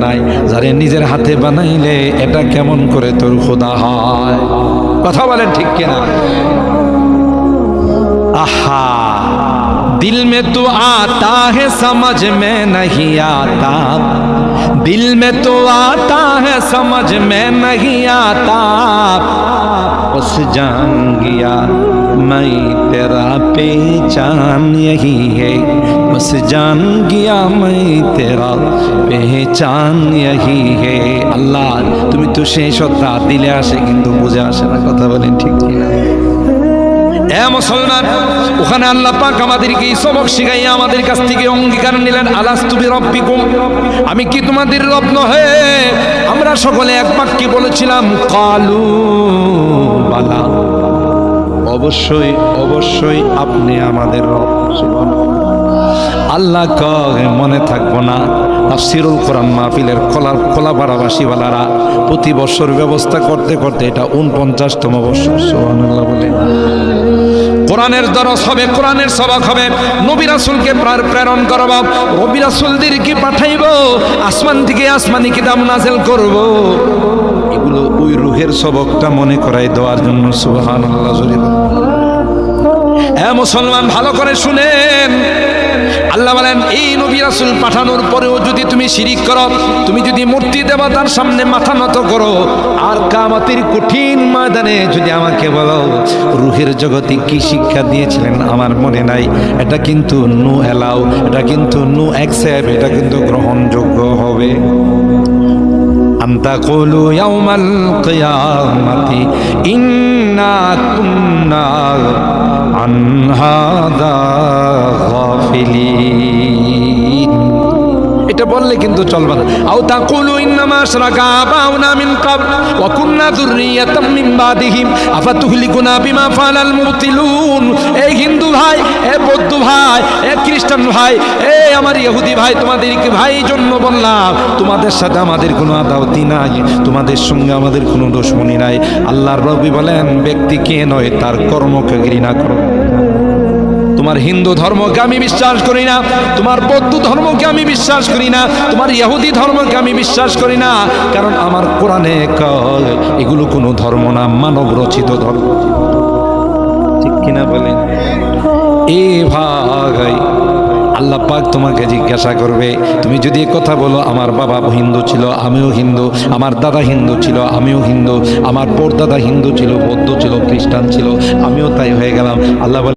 নাই, যারে নিজের হাতে বানাইলে এটা কেমন করে তোর খোদা হয়? কথা বলেন ঠিক কিনা? आहा दिल में तो आता है समझ में नहीं आता, दिल में तो आता है समझ में नहीं आता, बस जान गया मैं तेरा पहचान यही है, बस जान गया मैं तेरा पहचान यही है। अल्लाह তুমি তো সেই সত্তা দিলে আসে কিন্তু বুঝে আসে না। কথা বলেন ঠিক কিনা? এ মুসলমান, ওখানে আল্লাহ পাক আমাদেরকে এই সবক শিখাইয়া আমাদের কাছ থেকে অঙ্গীকার নিলেন, আলাস্তু বিরাব্বিকুম, আমি কি তোমাদের রব নহে? আমরা সকলে এক বাক্যে বলেছিলাম কালু বালা, অবশ্যই অবশ্যই আপনি আমাদের রব। আল্লাহ কয় মনে থাকবো না? তাফসীরুল কোরআন মাহফিলের কোলাপাড়াবাসীওয়ালারা প্রতি বছর ব্যবস্থা করতে করতে এটা 49তম বছর। সুবহানাল্লাহ বলে কোরআনের দরস হবে, কোরআনের সবক হবে, নবী রাসূলকে প্রেরণ করব, নবী রাসূলদেরকে পাঠাইব, আসমান থেকে আসমানি কিতাব নাযিল করব, এগুলো ওই রূহের সবকটা মনে করাই দেওয়ার জন্য। সুবহানাল্লাহ জোরে এ মুসলমান ভালো করে শুনেন, আল্লাহ বলেন এই নবী রাসূল পাঠানোর পরেও যদি তুমি শিরিক করো, তুমি যদি মূর্তি দেবতার সামনে মাথা নত করো, আর কিয়ামতের কঠিন ময়দানে যদি আমাকে বলো রূহের জগতে কি শিক্ষা দিয়েছিলেন আমার মনে নাই, এটা কিন্তু নো অ্যালাউ, এটা কিন্তু নো অ্যাকসেপ্ট, এটা কিন্তু গ্রহণযোগ্য হবে। আনতাকুলু ইয়াউমাল কিয়ামাতি ইন্না কুন্না আন হাদা গাফিলিন, এটা বললে কিন্তু চলবে না। আও তাকুলু ইন্নামা আশরাকা আবাউনা মিন ক্বাবল ওয়া কুননা যুররিয়াতাম মিন বাদিহিম আফাতুহলিকুনা বিমা ফাআলাল মুবতিলুন। এই হিন্দু ভাই, এ বৌদ্ধ ভাই, এ খ্রিস্টান ভাই, এ আমার ইহুদি ভাই, তোমাদেরকে ভাই জন্য বললাম, তোমাদের সাথে আমাদের কোনো আদাওয়াতি নাই, তোমাদের সঙ্গে আমাদের কোনো দুশমনি নাই। আল্লাহর নবী বলেন ব্যক্তিকে নয় তার কর্মকে ঘৃণা করো। তোমার হিন্দু ধর্মকে আমি বিশ্বাস করি না, তোমার বৌদ্ধ ধর্মকে আমি বিশ্বাস করি না, তোমার ইহুদি ধর্মকে আমি বিশ্বাস করি না, কারণ আমার কোরআনে কয় এগুলো কোনো ধর্ম না, মানব রচিত ধর্ম। ঠিক কিনা বলেন? এ ভাই আল্লাহ পাক তোমাকে জিজ্ঞাসা করবে, তুমি যদি কথা বলো আমার বাবা হিন্দু ছিল আমিও হিন্দু, আমার দাদা হিন্দু ছিল আমিও হিন্দু, আমার পরদাদা হিন্দু ছিল, বৌদ্ধ ছিল, খ্রিস্টান ছিল, আমিও তাই হয়ে গেলাম। আল্লাহ